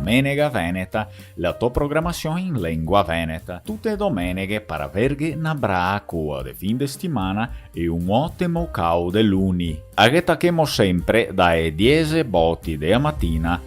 Domenica Veneta, la tua programmazione in lingua veneta. Tutte le domeniche per averghi una bracua di fin de settimana e un ottimo cau de luni. Aghetachemo sempre dalle 10 botti della mattina.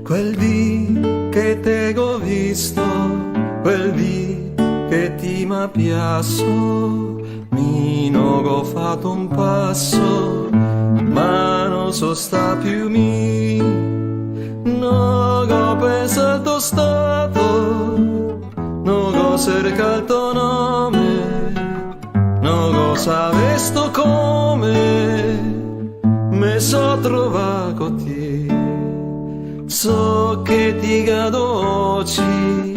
Quel dì che t'ho visto, quel dì che ti m'ha piasso, mi non ho fatto un passo, ma non so sta più mi, non ho pensato stato, non ho cercato nome, non ho saputo come, mi so trovato con te. So che ti cado oggi,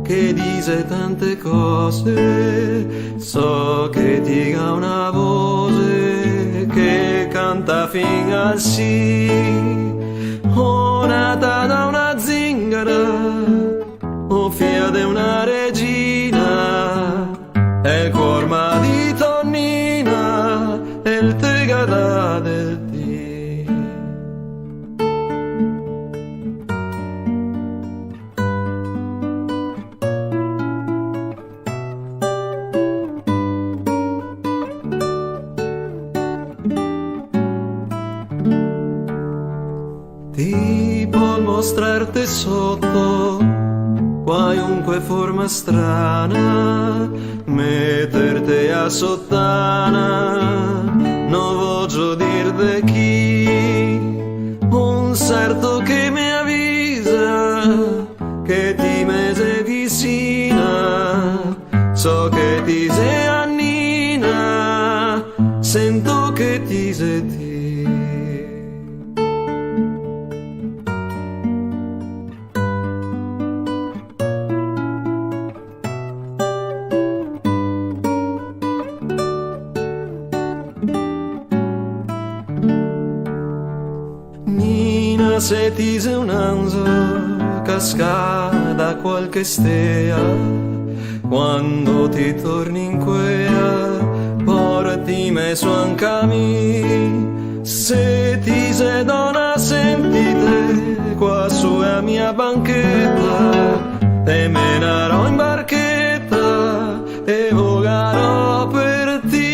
che dice tante cose, so che ti ha una voce che canta fin al sì, o nata da una zingara, o figlia di una regina, e il cuore di tonnina, e il tegata del tè. Ti può mostrarti sotto qualunque forma strana, metterti a sottana, non voglio dirti chi, un certo che mi avvisa che ti mese vicina, so che ti sei annina, sento che ti senti. Nina, se ti sei un'ansa casca da qualche stea, quando ti torni in quea porti me su anche a me. Se ti sei donna sentite qua su a mia banchetta, te menerò in barchetta e volerò per te.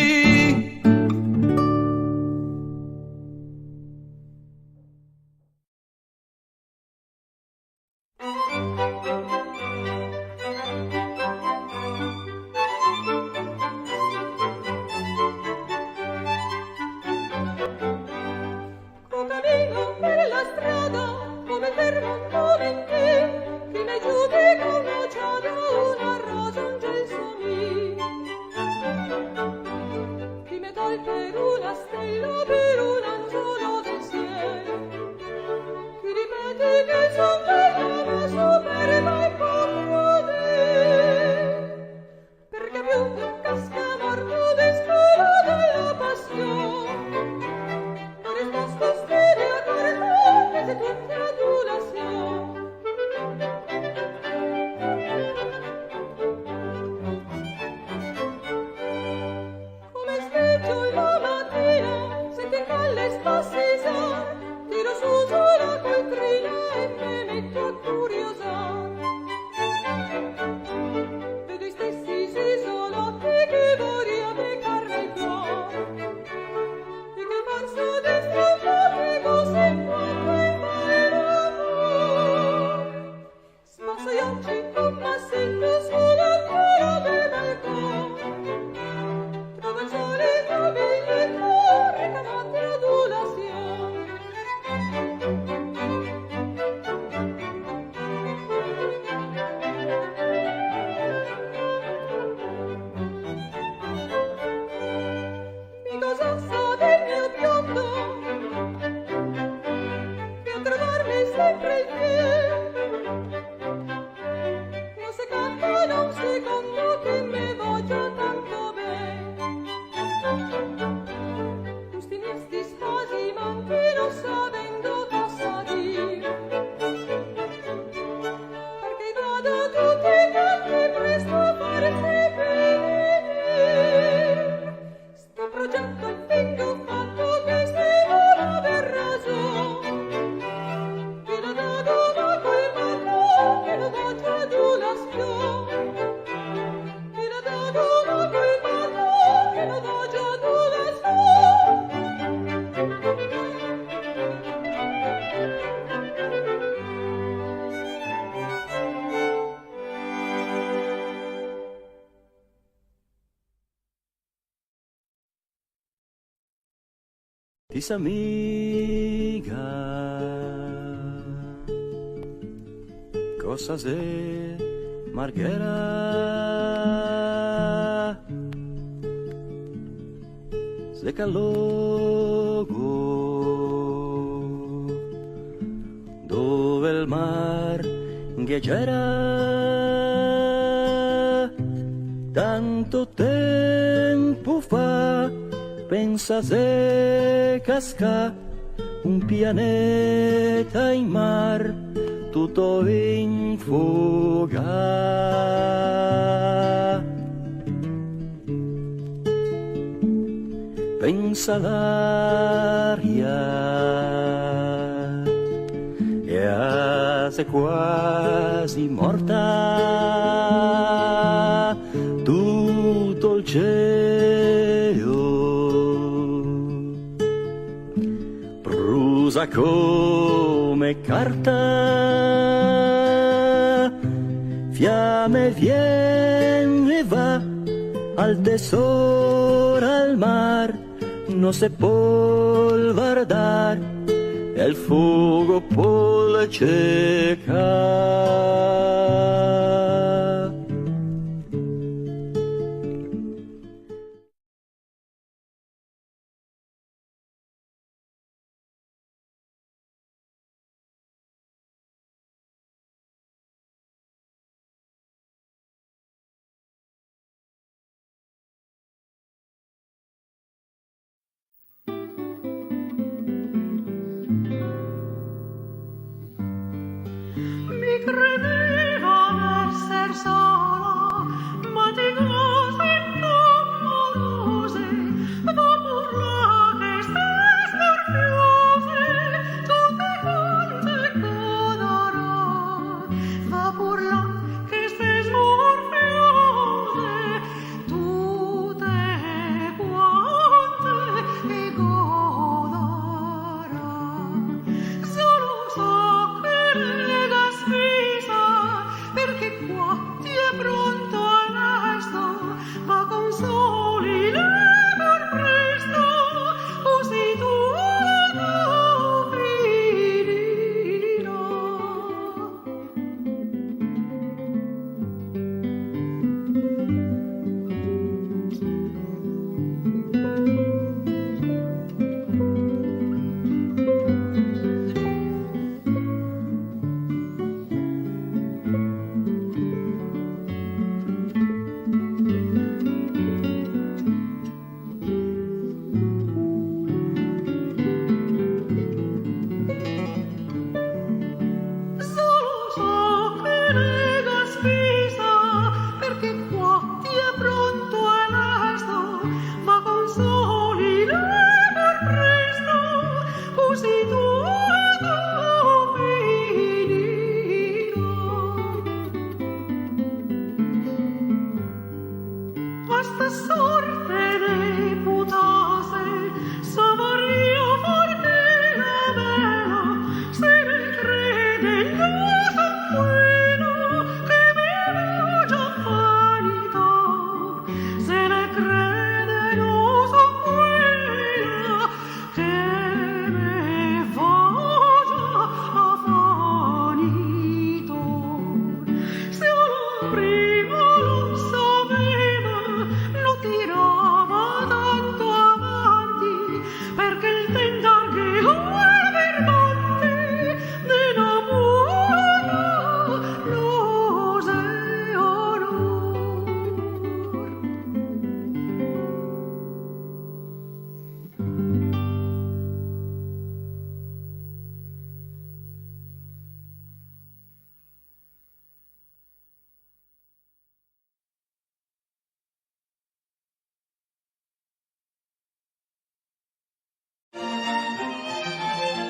Disamiga, cosa se Marghera se calogo dove il mar ghiaccerà tanto tempo fa. Pensa se casca un pianeta in mar, tutto in fuga. Pensa l'aria e se quasi morta, tutto il cielo brusa come carta, fiamme viene e va al tesoro al mar, non si può guardare e il fuoco può cieca.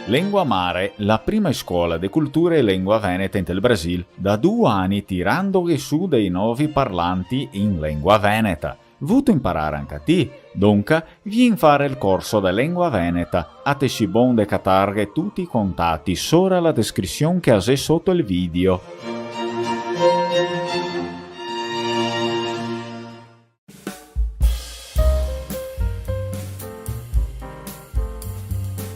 Lengua Mare, la prima scuola di cultura e lingua veneta in del Brasil, da 2 anni tirando su dei nuovi parlanti in lingua veneta. Vuto imparare anche a te, dunque vieni fare il corso di lingua veneta. A te si bon de catarghe tutti i contatti sopra la descrizione che hai sotto il video.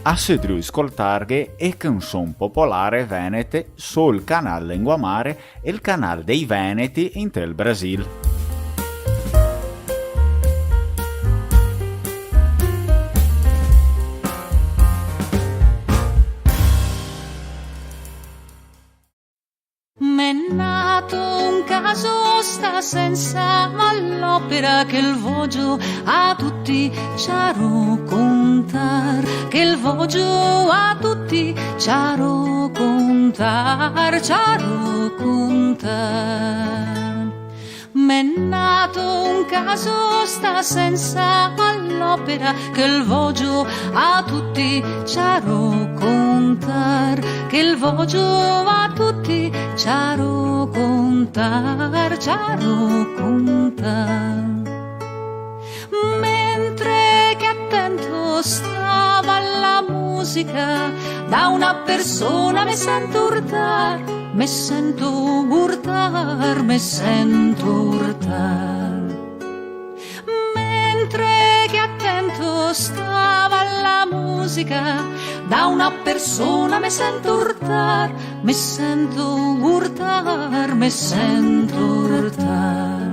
Assedriu ascoltarghe e canzone popolare venete sul canale Lengua Mare e il canale dei Veneti in tel Brasil. M'è nato un caso sta senza all'opera che il voglio a tutti ciaro contar, che il voglio a tutti ciaro contar, ciaro contar. M'è nato un caso sta senza all'opera che il voglio a tutti ciaro contar, che il voglio a tutti ciaro contar, ciaro contar. Mentre che attento stava alla musica, da una persona mi sento urtar, mi sento urtar, mi sento urtar. Mentre che attento stava alla musica, da una persona mi sento urtar, mi sento urtar, mi sento urtar.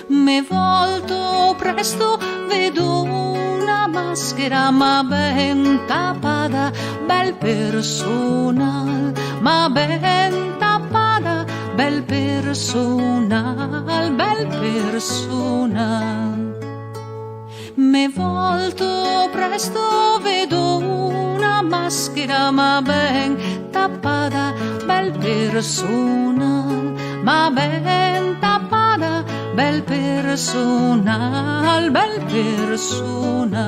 Mi volto presto, vedo una maschera ma ben tappata, bel personal, ma ben tappata, bel personal, bel personal. Mi volto presto, vedo una una maschera ma ben tappata, bel personal, ma ben tappata, bel personal, bel personal.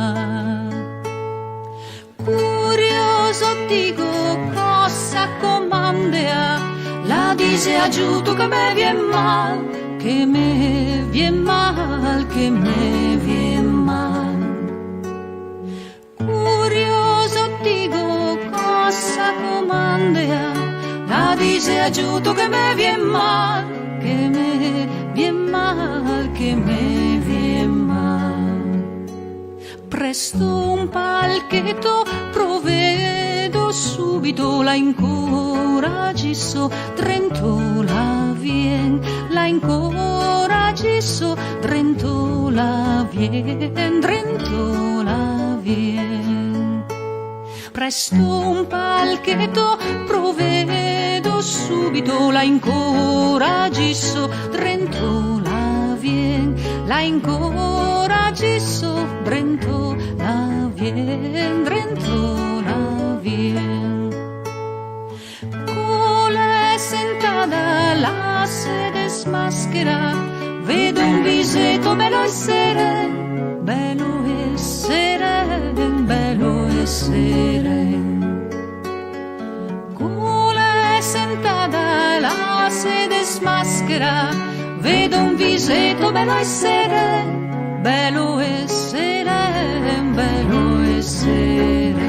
Curioso dico cosa comandea, la dice aiuto che me vien mal, che me vien mal, che me vien mal. Curioso dico cosa comandea, la dice aiuto che me vien mal, che me vien mal, che me vien mal. Presto un palchetto provvedo, subito la incoragisso, Trento la vien, la incoragisso, Trento la vien, Trento la vien. Presto un palchetto provvedo, subito la incoragisso, Trento la vien, la incoragisso, Trento la vien, Trento la vien. Cole sentada la sede smaschera, vedo un visetto bello e seren, bello e seren, bello e seren. Cole sentada la sede smaschera, vedo un visetto bello e seren, bello e seren, bello e seren.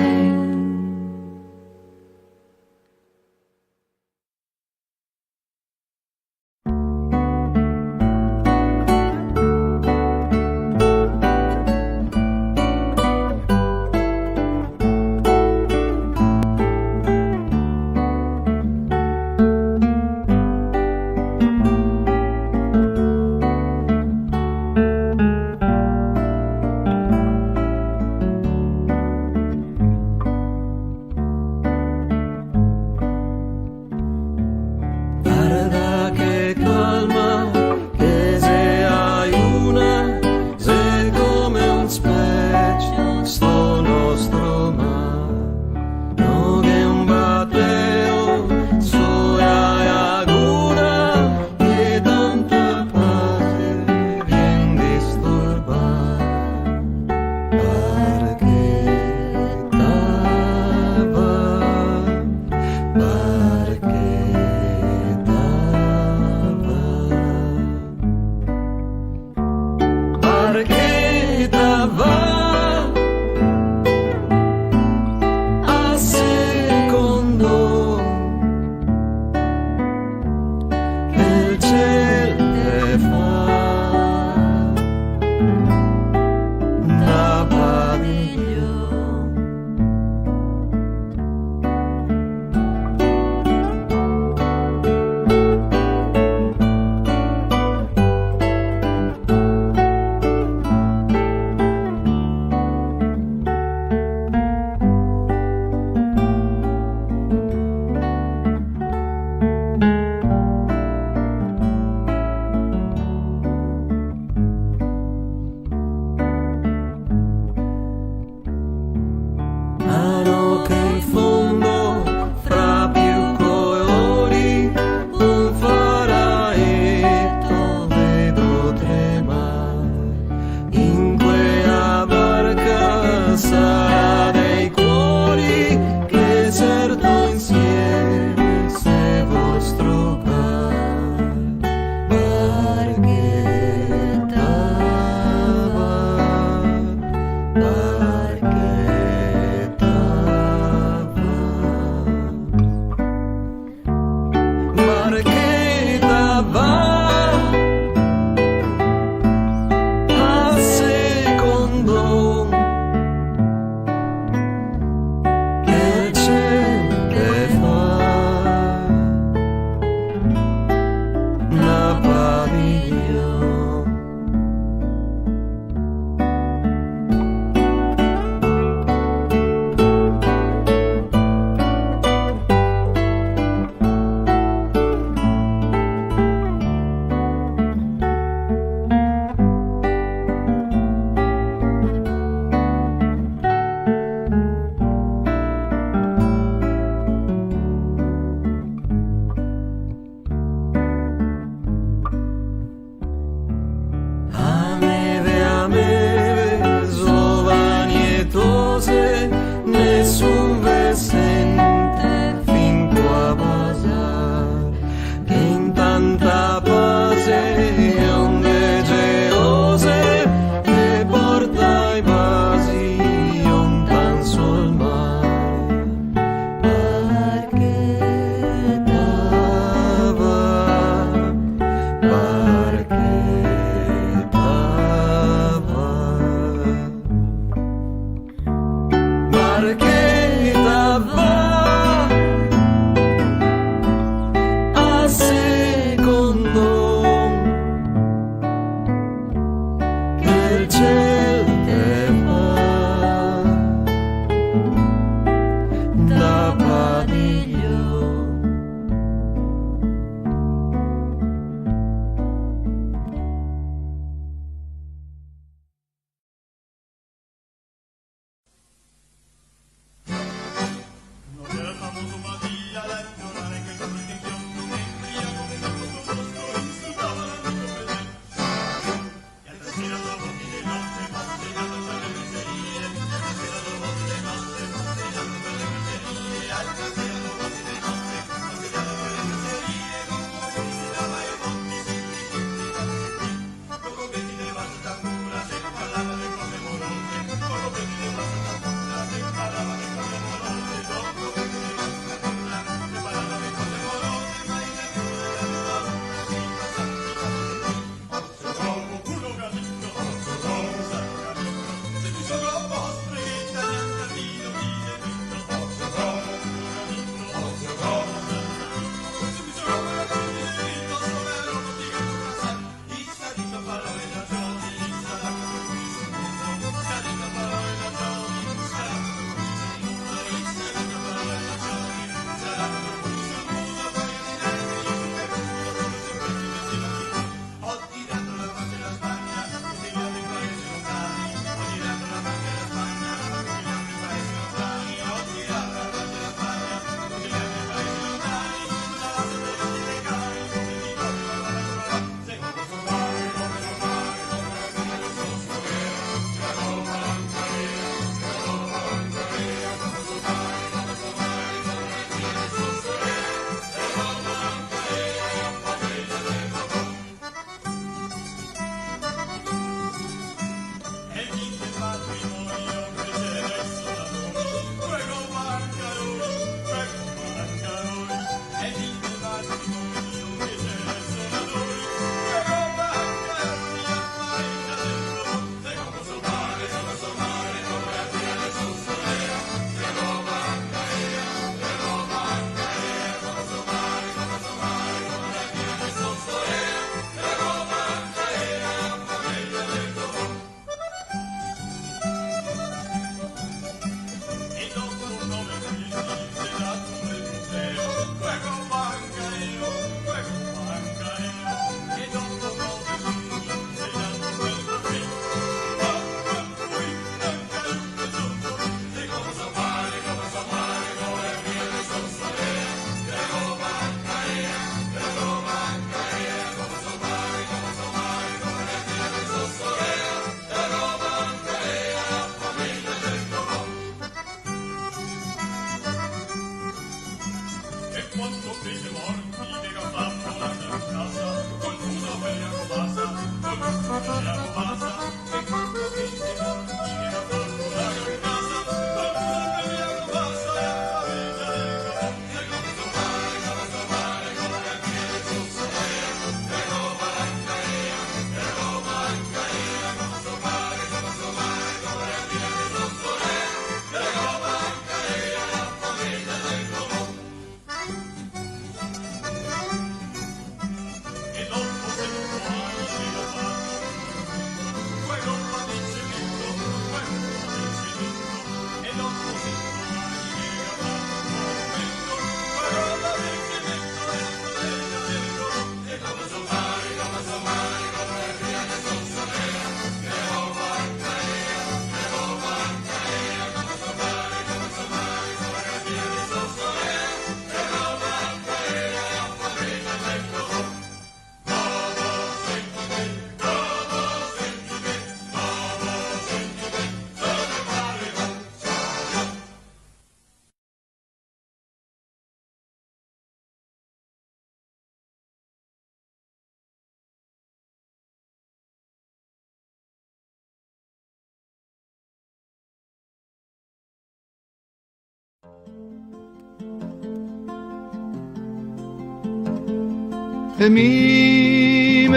e me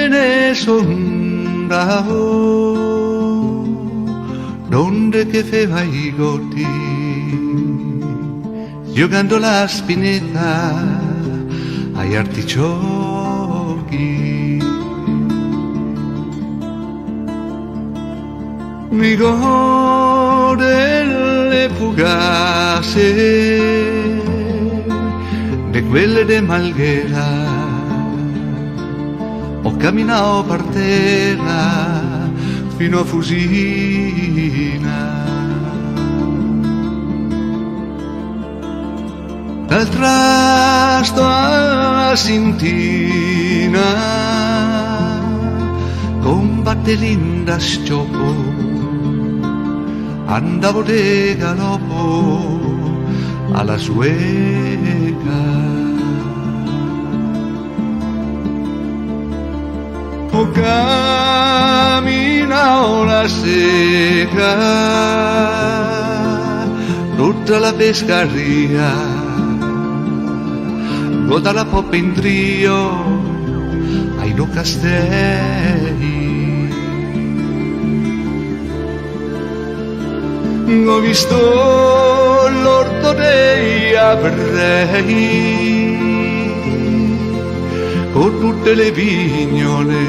ne sondavo donde che feva i goti giocando la spinetta agli artigiocchi. Ricordo delle fugace di quelle de Malghera, ho camminato per terra fino a Fusina. Dal trasto alla Sintina combatte l'inda scioppo, andavo de galoppo alla sueca. Ho camminato la seca tutta la pescaria, goda la poppa in trio ai due castelli. Ho visto l'orto dei avrei con tutte le vignole,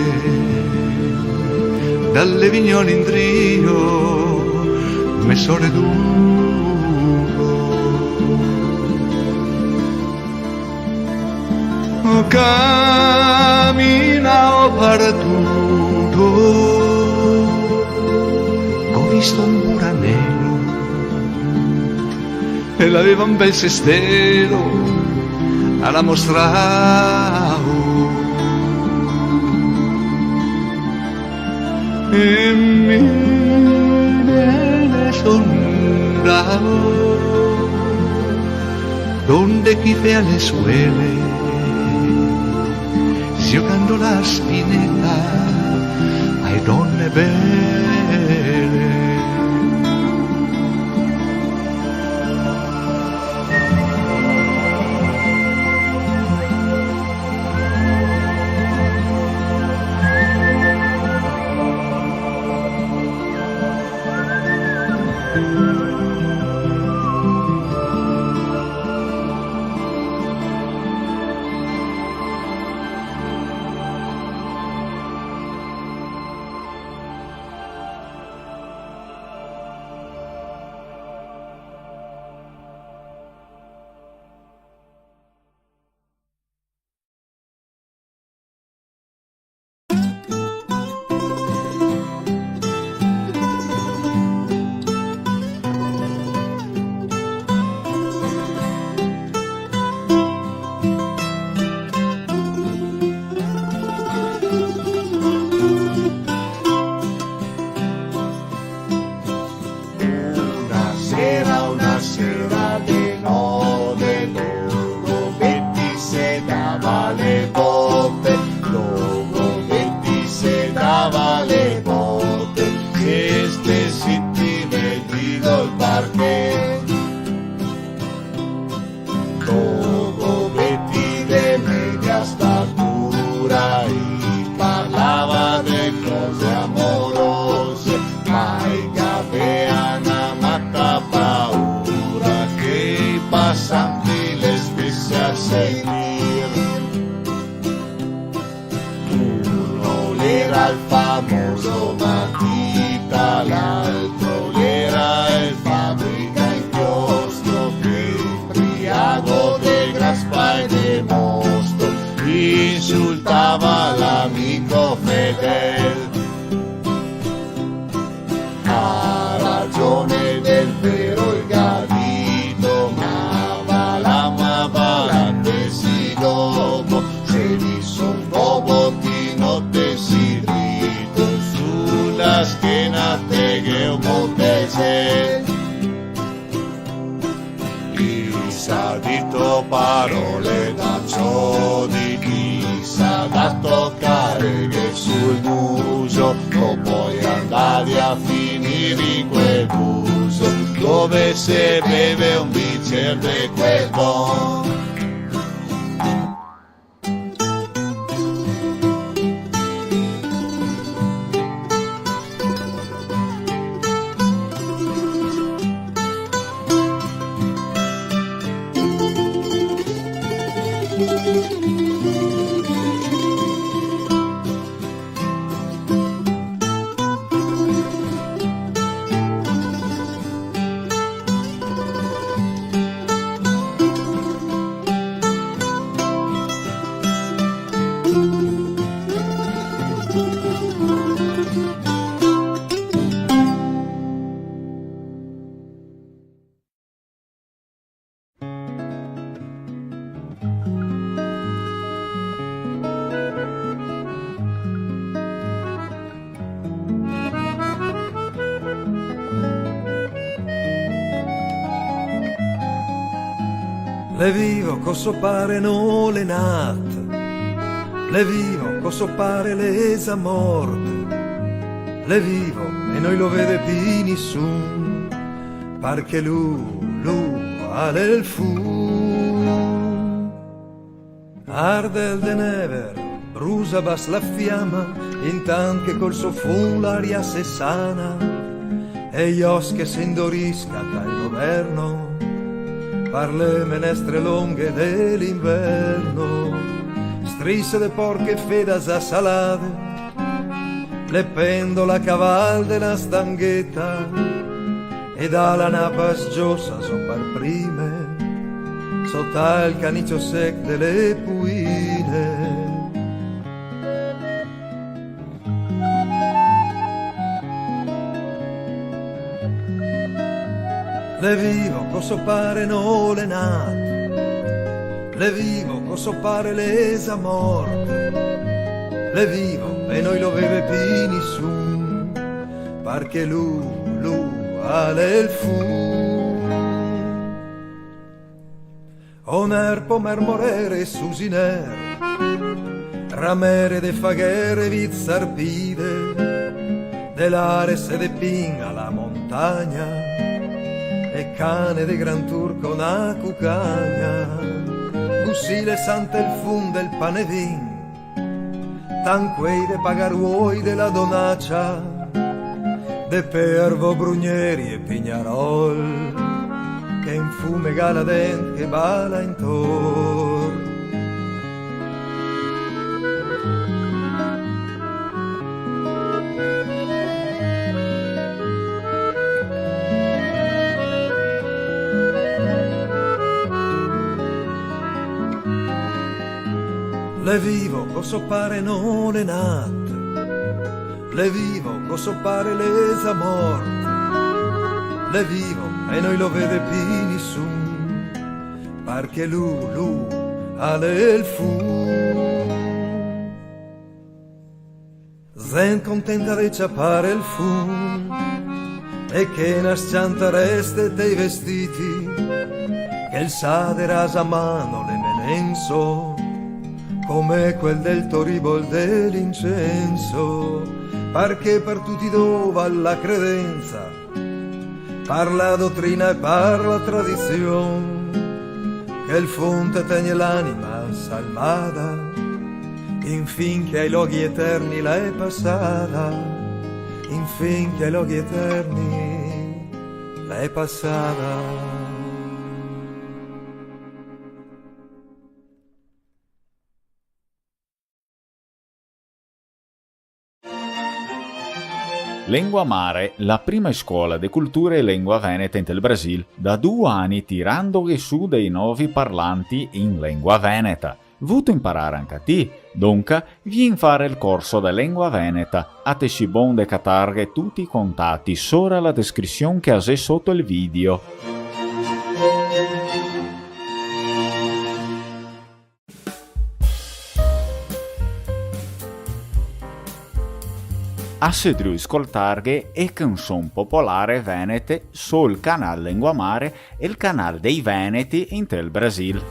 dalle vignole in trio messore d'ugo. Ho camminato per tutto, ho visto un muranello e l'aveva un bel sestero alla mostravo. E me ne sondavo donde chi fe alle suele giocando la spinetta ai donne belle. Insultava l'amico fedel, ha ragione del vero il garito, ma l'amava si dopo, se visto un bobottino desidrito sulla schiena te che un montese. Chissà dito parole da ciò di chissà da toccare che sul muso non puoi andare a finire in quel muso dove se beve un bicchiere di quel don. Le vivo coso pare no le nat, le vivo coso pare l'esa morte, le vivo e noi lo vede più nessun, perché lui ha del fu. Arde il de never, brusa bas la fiamma, intanto che col suo fun l'aria se sana, e gli os che si indorisca dal governo, per le menestre lunghe dell'inverno, strise de porche fedas a salade, le pendola a caval della stanghetta, e dalla napa sgiosa so per prime, sotto il canicio sec delle puine. Le vivo coso pare no le nat, le vivo coso pare l'esa morte, le vivo e noi lo vede più nessun, perché lui ha il fu. Oner pomer morere susiner, ramere de faghere vizzarpide, dell'ares e de pinga la montagna, e cane de gran turco una cucagna, bussile sante il fun del pane vin, tanquei de pagaruoi della donaccia, de pervo brugneri e pignarol, che in fume galadent che bala intorno. Le vivo coso pare no le nat, le vivo coso pare l'esa morte, le vivo e noi lo vede più nessun, perché lui ha il fu. Zen contenta di ciappare il fun, e che nascianta reste dei vestiti, che il sade rasa a mano le menenso, come quel del toribol dell'incenso, perché per tutti dova la credenza, per la dottrina e per la tradizione, che il fonte tegne l'anima salvata, infin che ai luoghi eterni la è passata, infin che ai luoghi eterni la è passata. Lengua Mare, la prima scuola di cultura e lingua veneta in Brasil, da 2 anni tirando su dei nuovi parlanti in lingua veneta. Vuto imparare anche a te, dunque vieni fare il corso di lingua veneta, a te si bon de catarghe tutti i contatti sopra la descrizione che hai sotto il video. Assedriu ascoltarghe e canzoni popolari venete sul canale Lengua Mare e il canale dei Veneti in tel Brasil.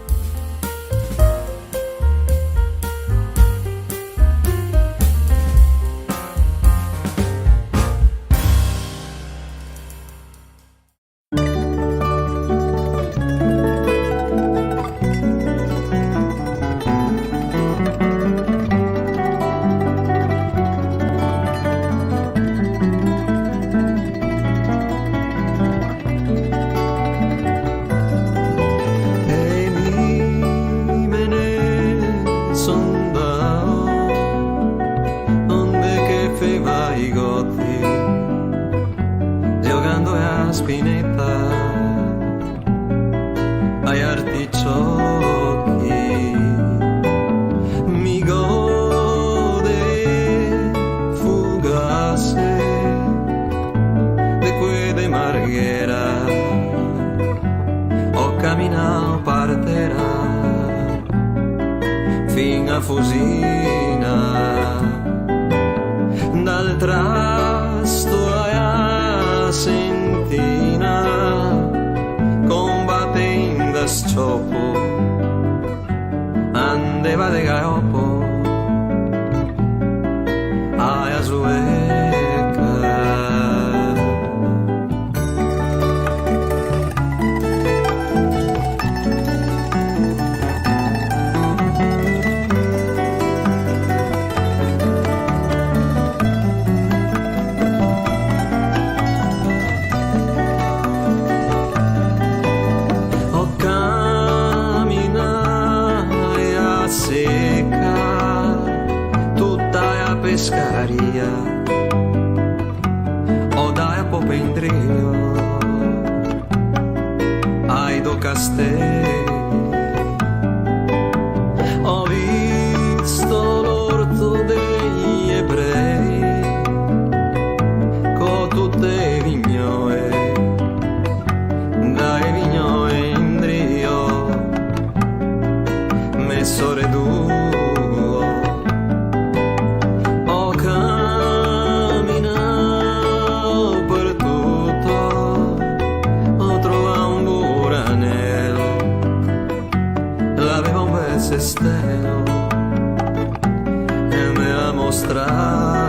Fusina dal trasto a sentina combattendo scioppo barba de gallopo, ay, azueca. Pescaria o dai a Popendrio ai do Castelli ho visto l'orto degli ebrei con tutte le vignoe dai vignoe in Drio messo reduto Stelo e me la mostravo.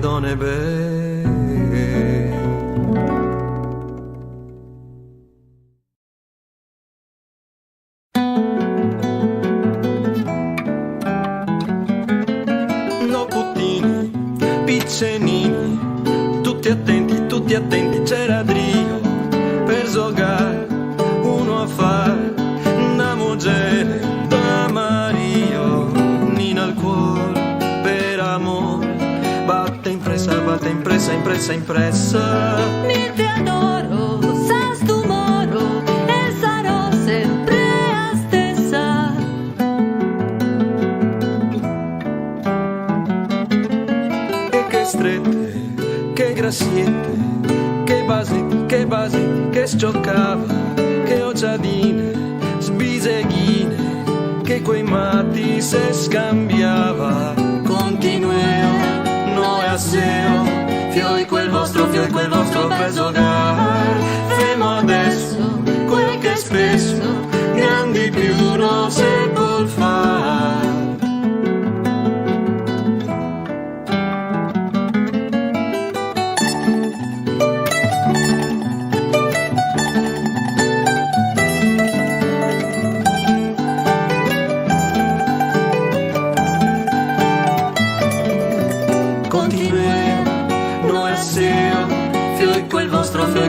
Donne belle no puttini, piccenini, tutti attenti, c'era Drio per giocare, uno a fare una mogere da Mario, Nina al cuore per amore. Batte impressa Mi te adoro, sas tu moro e sarò sempre la stessa. E che strette, che grassiette, che basetti, che scioccava, che occiadine, sbiseghine, che quei matti se scambiava. Continueo Seo, fioi quel vostro per giocare. Femo adesso quel che spesso grandi più non si può fare.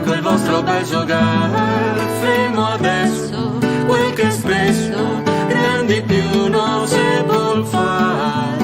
Quel vostro per giocare, fermo adesso, quel che spesso grandi più non si può fare.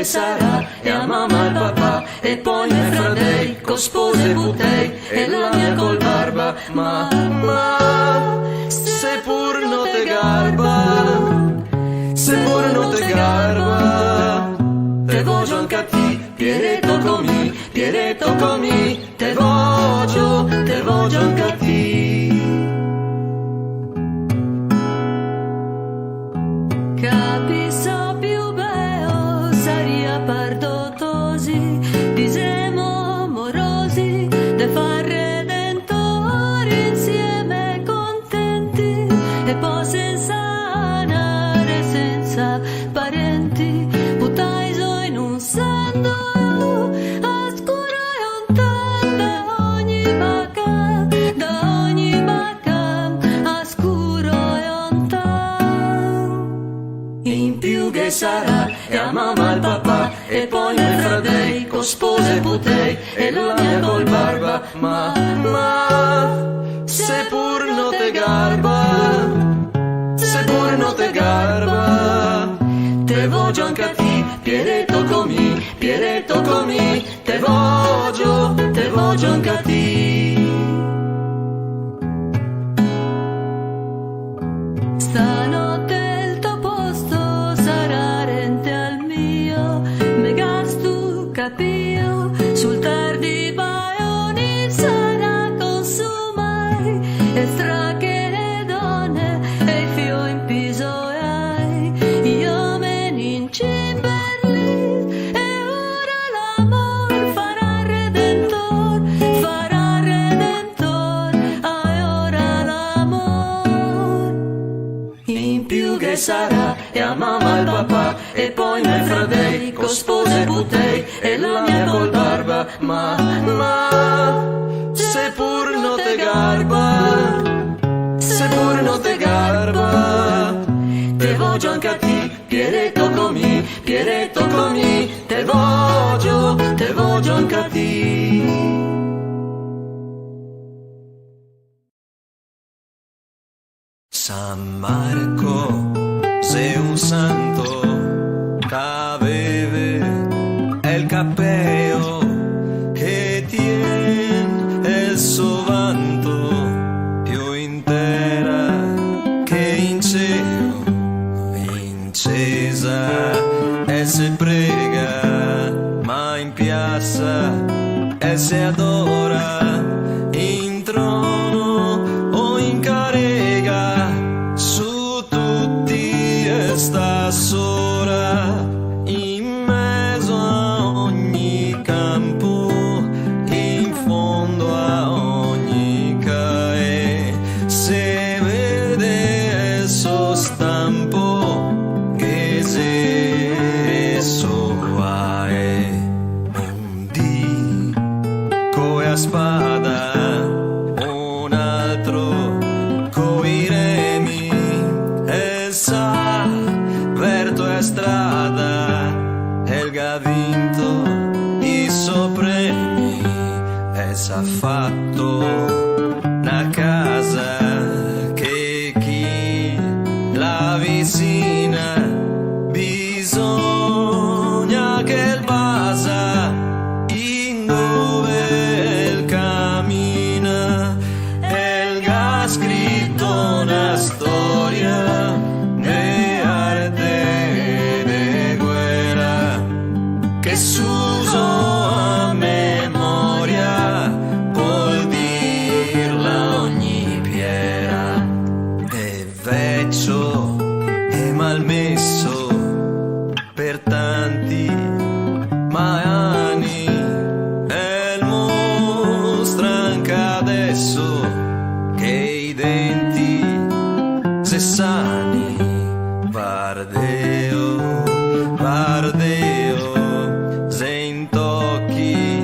Sarà e a mamma e al papà e poi ai fratei con spose butei e la mia col barba ma se pur non te garba te voglio anche a ti Pieretto comi te voglio anche a ti. Capisco più bello saria pardotosi disemo moro che sarà, e a mamma il papà, e poi me fratei, con spose e putei, e la mia col barba, ma, se pur no te garba, te voglio anche a ti, Pieretto comi, te voglio anche a ti. Stanotte il tuo posto sarà rente al mio, me gasto capio, sul tardi baioni sarà consumai, e stra che le donne e i fio in piso ai, io me ne incimberli, e ora l'amor farà redentor, ai ora l'amor. In più che sarà, e a mamma il papà, e poi me fratei, con spose e putei, e la mia col barba, ma, Se pur no te garba, te voglio anche a ti, Pieretto comi, te voglio anche a ti. San Marco, sei un santo c'aveve il cappello che tien il suo vanto più intera che in cielo incesa e se prega ma in piazza e se adora in trono o in carega su tutti e sta sola in mezzo a ogni campo in fondo a ogni cae se vede il suo stampo che se soa un dì coi a spada un altro coi remi e sa verto e strada Elga ha vinto i sopremi e s'ha fatto una casa che chi la vicina bisogna che il basa in dove il cammina Elga ha scritto una storia de arte de guerra che s'uso a memoria vuol dirla ogni piera è vecchio e malmesso per tanti anni e il mostra anche adesso che i denti se sani Vardeo se intocchi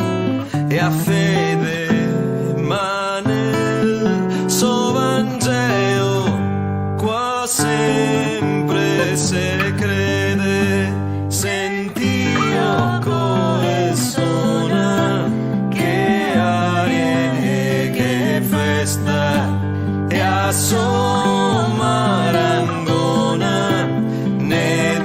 e a fede ma nel suo Vangelo qua sempre se crede sentio come suona che aria e che festa e a sua marangona ne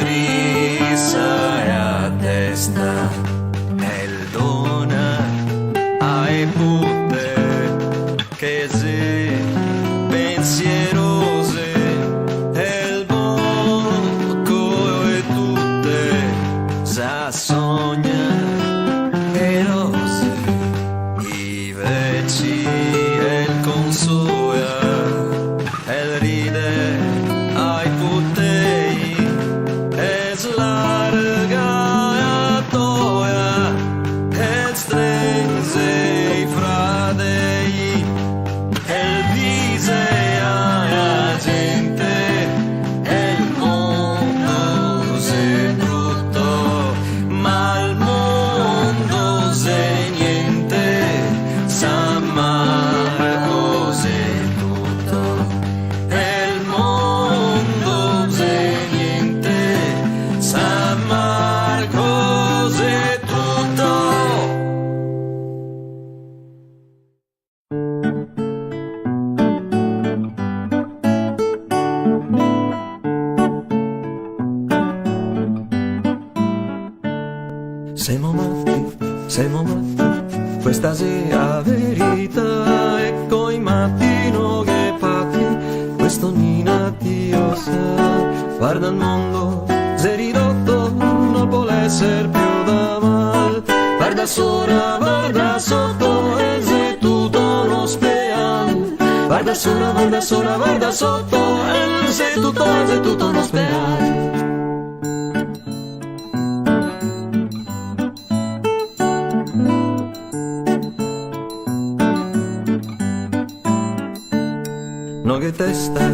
siamo matti, questa sia verità, e coi mattino che patti, questo Nina Dio sa, guarda il mondo, sei ridotto, non può essere più da mal, guarda sopra, guarda sotto, e sei tutto uno speal, guarda sopra, guarda sotto, e sei tutto uno speal. No che testa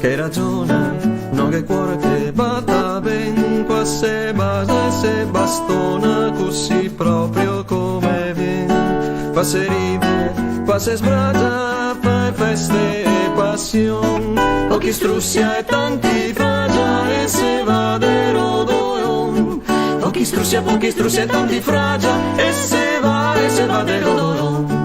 che ragiona, no che cuore che batta ben, qua se basa e se bastona così proprio come viene, qua se ride, qua se sbragia, fa feste e passione, pochi strussia e tanti fragia e se va de rodoyon, pochi strussia e tanti fragia e se va de rodoyon.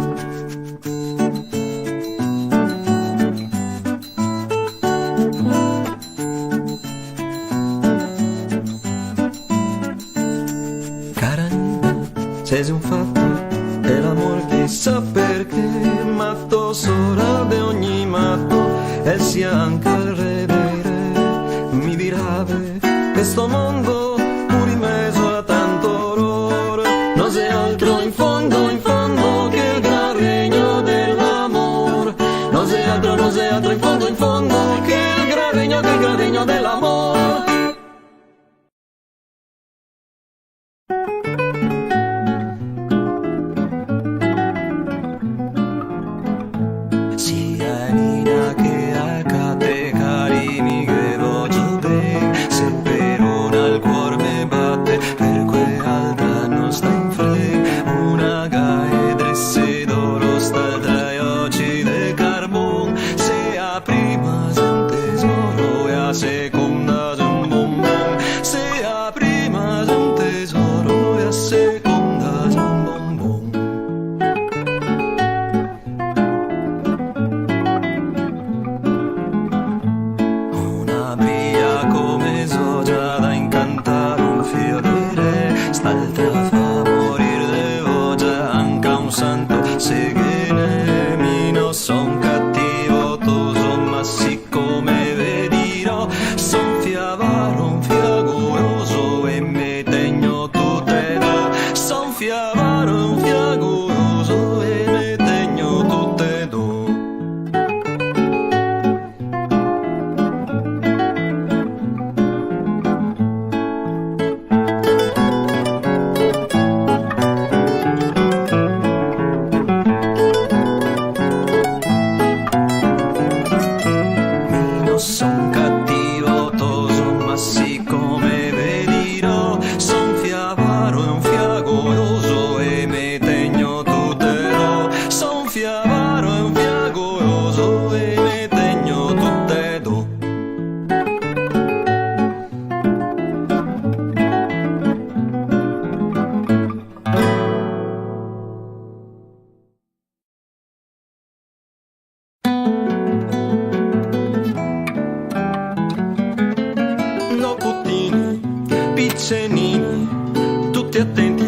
Sei un fatto e l'amore chissà perché, matto sorave ogni matto e sia anche il re dei re, mi dirave questo mondo pur in mezzo a tanto orrore, non c'è altro in fondo che il gran regno dell'amore, non c'è altro in fondo che il gran regno dell'amore.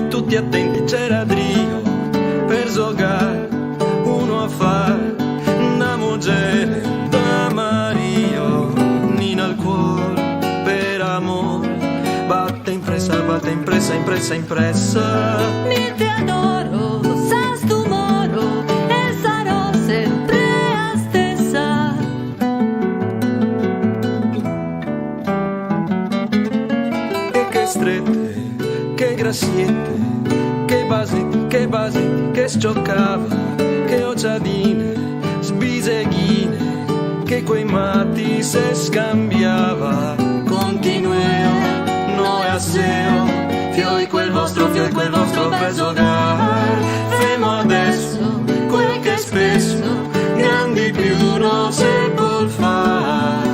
Tutti attenti, c'era Drio per giocare, uno a fare una mogere da Mario, Nina al cuore per amore, batte impressa, Mi te adoro, sas tu moro, e sarò sempre a stessa. E che strette, che grassiette, che basi, che scioccava, che occiadine, sbiseghine, che quei matti se scambiava. Continueo, noi a seo, fioi quel vostro bel giocar, femo adesso quel che spesso grandi più non se può fare.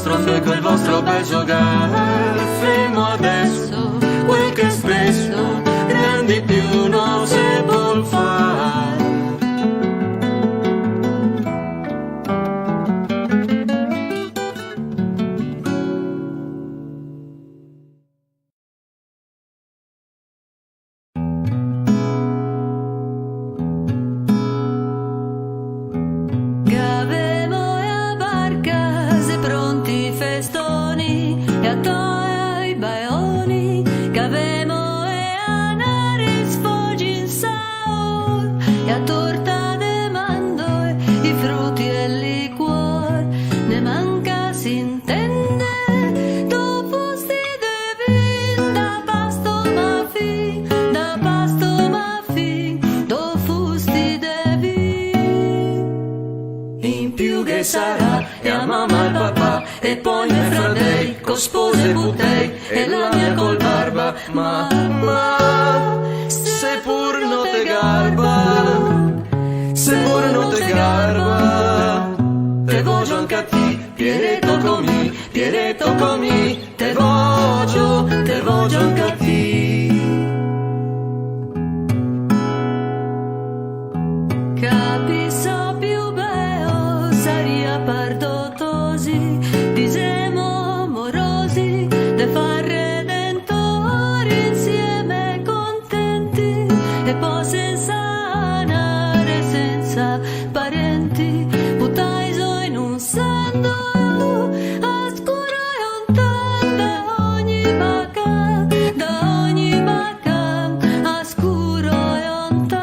vostro fuoco, il vostro bel giocare. Fermo adesso, quel che spesso grandi più non si può fare. Sarà e a mamma e al papà e poi mio fratelli con spose buttei e la mia col barba ma se pur non te garba te voglio anche a ti Pieretto comi te voglio anche a ti. Capisco più bello saria partotosi disemo morosi de far redentori insieme contenti e poi senza anare senza parenti buttaiso in un sando oscuro e ontan da ogni bacca oscuro e ontan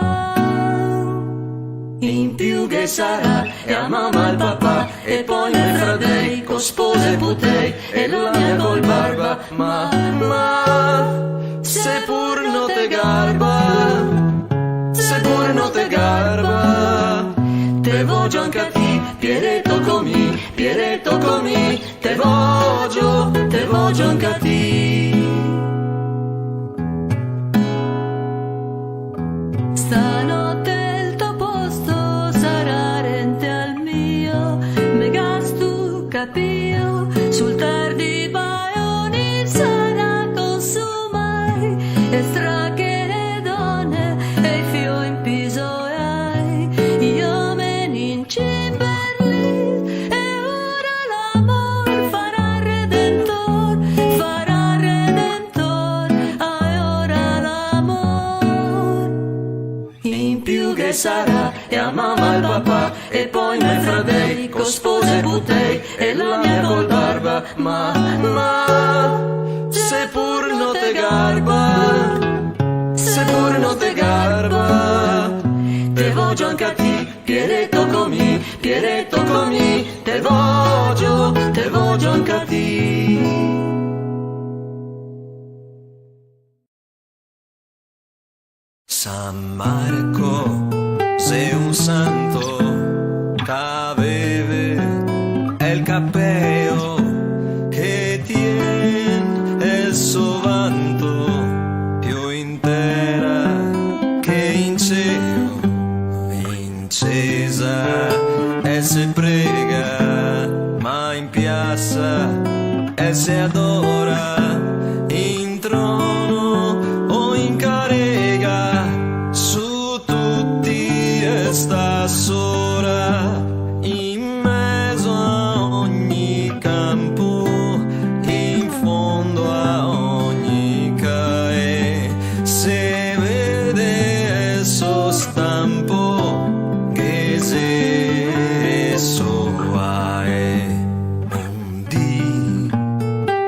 In più che sarà e a mamma e al papà e poi mio fratelli con spose putei e la mia col barba ma se pur non te garba te voglio anche a ti Pieretto comi te voglio anche a ti. Stanotte il tuo posto sarà rente al mio, me gasto capio, sul tardi baioni sarà consumai, e stracche le donne e i fio in piso e ai, io me in cimberli, e ora l'amor farà redentor, ai ora l'amor. In più che sarà e a mamma e al papà e poi miei fratelli con spose butei e la mia col barba ma se pur non te garba te voglio anche a ti Pieretto comi te voglio anche a ti. San Marco, sei un santo che aveva il cappello che tiene il suo vanto più intera che in cielo, incesa e si prega, ma in piazza e si adora, in trono o in carega, su tutti e sta sola, in mezzo a ogni campo, in fondo a ogni cae, se vede il suo stampo che se soa è un dì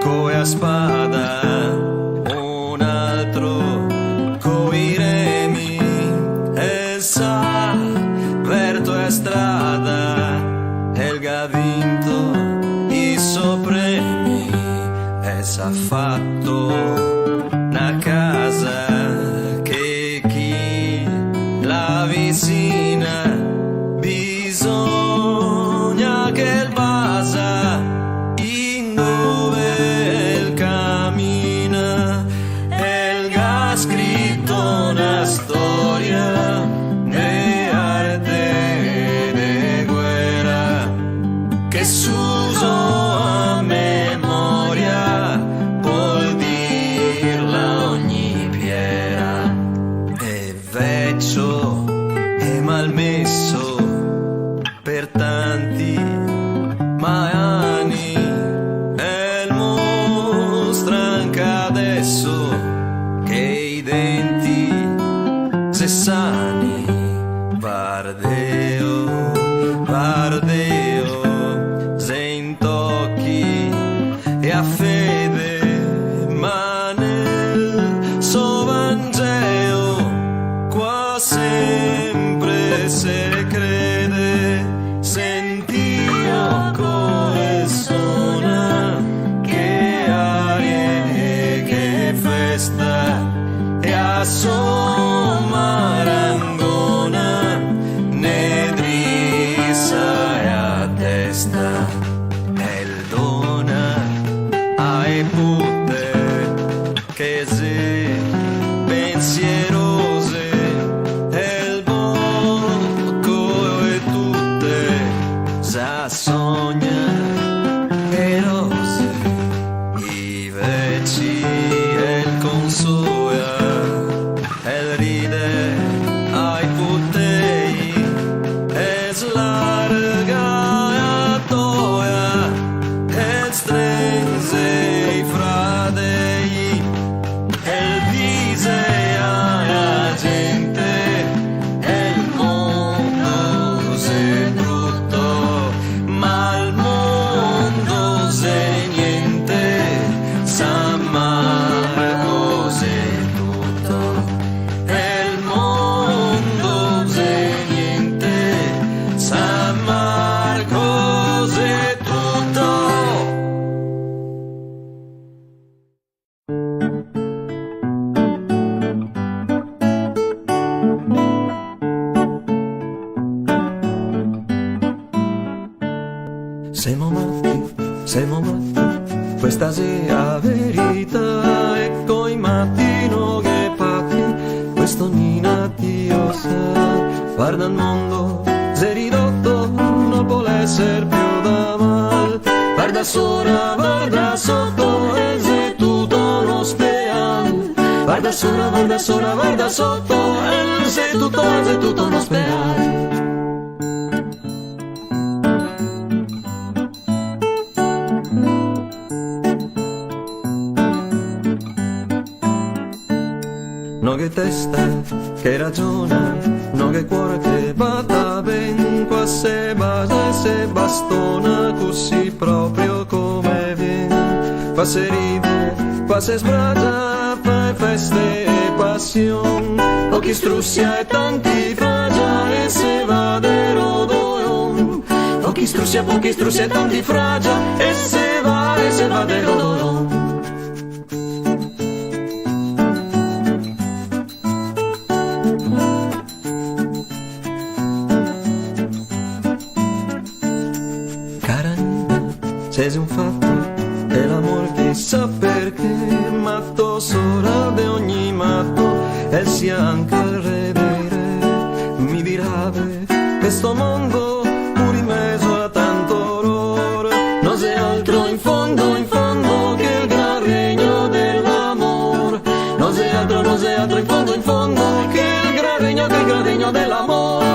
coi a spada, un altro coi remi e sa verto e strada e il ha vinto i sopremi e s'ha fatto una casa che chi la vicina bisogna che il basa in dove il cammina e il ha scritto una storia di arte e di guerra che s'usò a ardeo se in tocchi e a fede ma nel suo Vangelo qua sempre se crede sentio come suona che aria che festa e a sua marangona ne drissa e a testa e il dona ai putte che si pensierose e il bocco e tutte sa sogna e rose i vecchi e il consoia e il ride ai puttei e slarga e attoia e stringe i fradei e dice alla gente e il mondo se brutto ma il mondo se niente sa mai cos'è tutto e il mondo se niente sa mai cos'è tutto. Siamo matti, questa sia verità e coi mattino che fatti, questo Nina Dio sa, guarda il mondo, sei ridotto, non può essere più da mal, guarda sopra, guarda sotto e sei tutto uno speal, guarda sopra, guarda sotto e sei tutto uno speal. No che testa che ragiona, no che cuore che batta ben, qua se basa e se bastona così proprio come viene, qua se ride, qua se sbragia, fa feste e passion, pochi strussia e tanti fragia e se va de rodoron, pochi strussia e tanti fragia e se va de rodoron. C'è un fatto e l'amore chissà perché matto sora di ogni matto e sia anche il re dei re mi dirave questo mondo pur in mezzo a tanto orrore non c'è altro in fondo che il gran regno dell'amore non c'è altro in fondo che il gran regno dell'amore.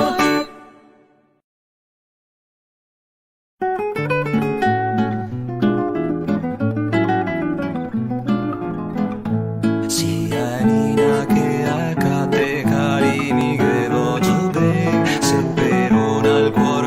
Al cuore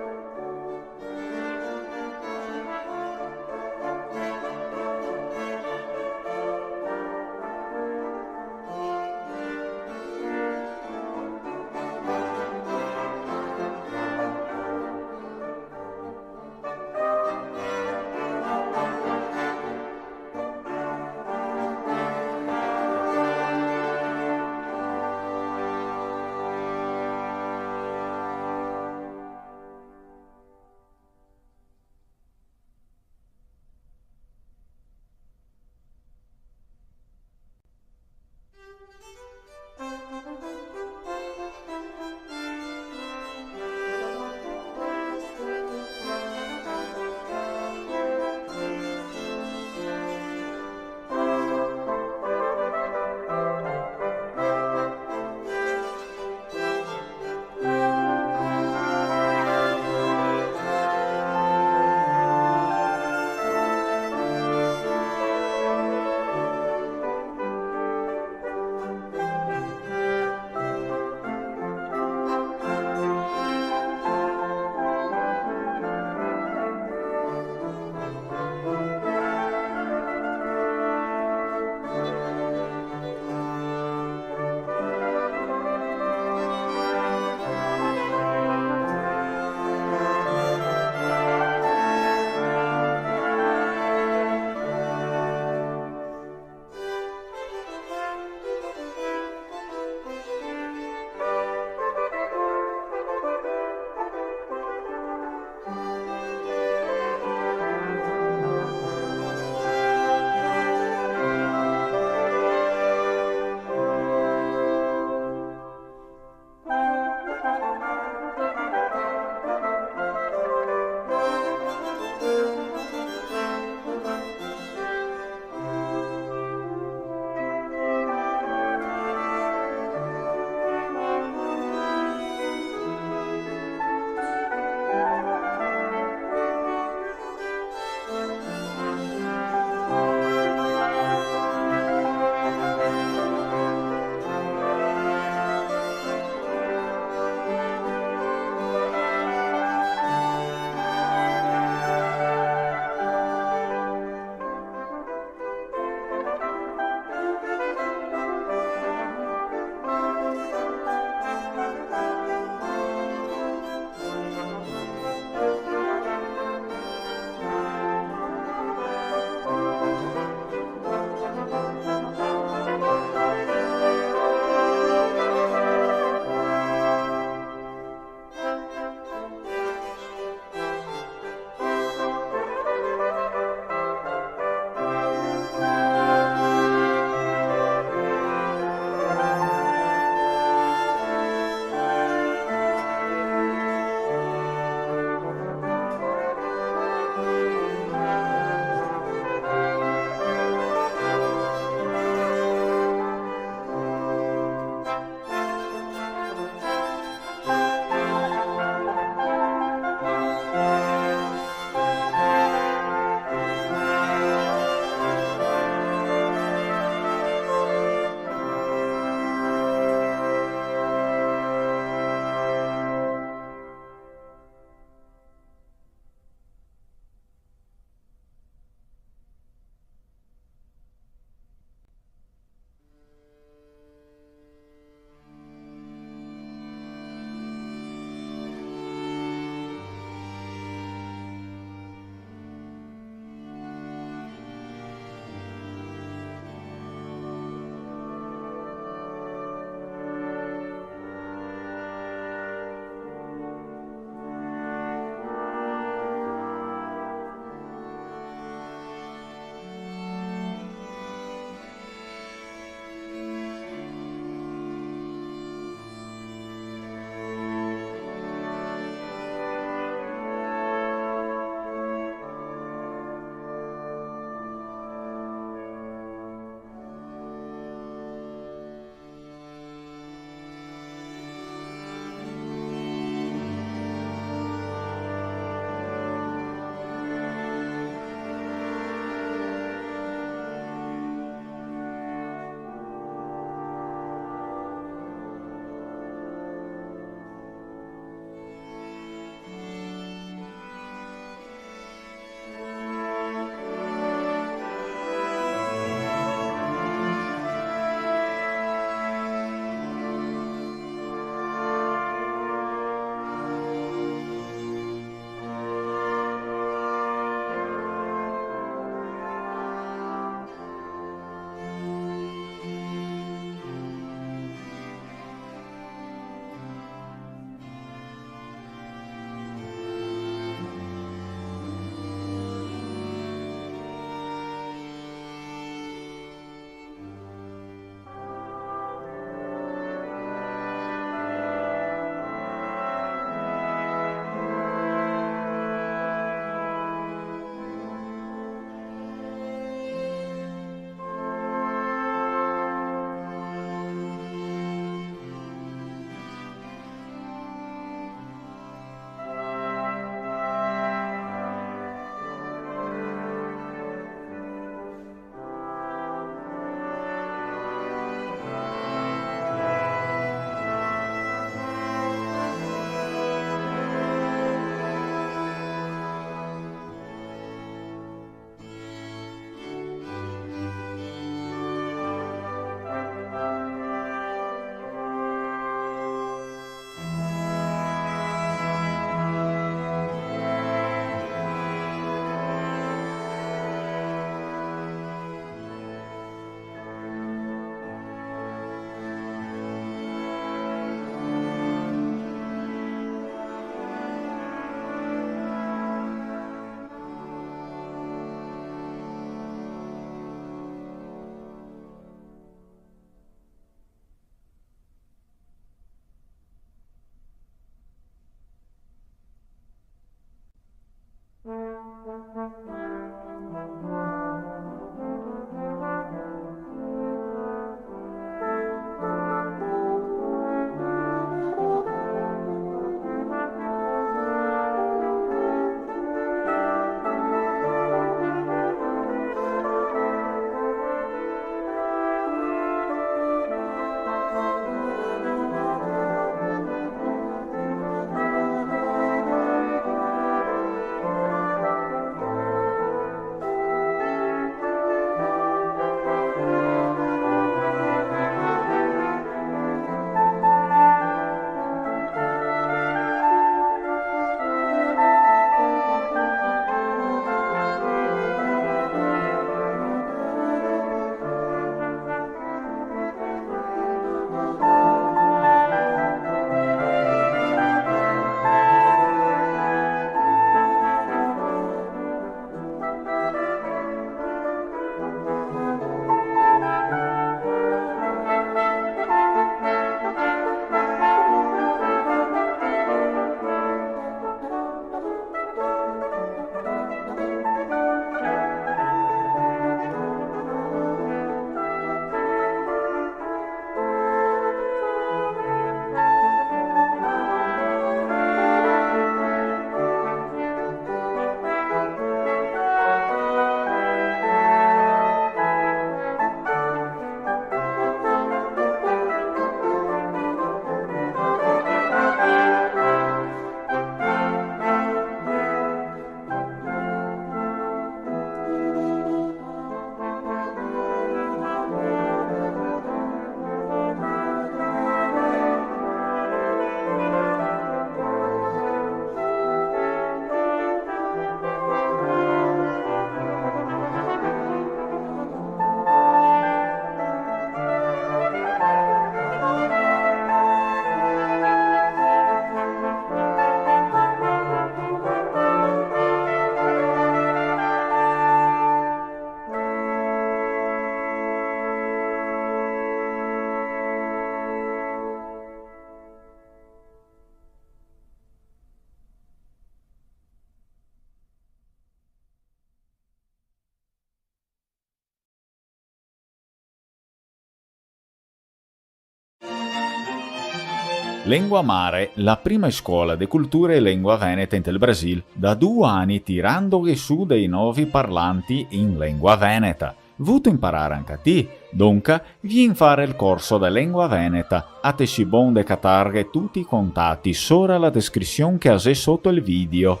Lengua Mare, la prima scuola di cultura e lingua veneta in Brasil, da 2 anni tirando su dei nuovi parlanti in lingua veneta. Vuto imparare anche a te, dunque vieni fare il corso di lingua veneta. A te si bon de catarghe tutti i contatti sopra la descrizione che hai sotto il video.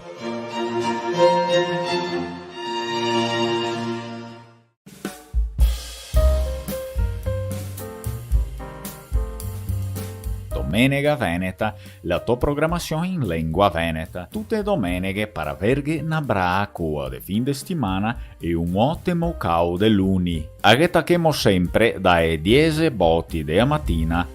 Domenica Veneta, la tua programmazione in lingua veneta. Tutte domeniche per avere una bracua di fin de settimana e un ottimo cau de luni. Aghetachemo sempre dalle 10 botti della mattina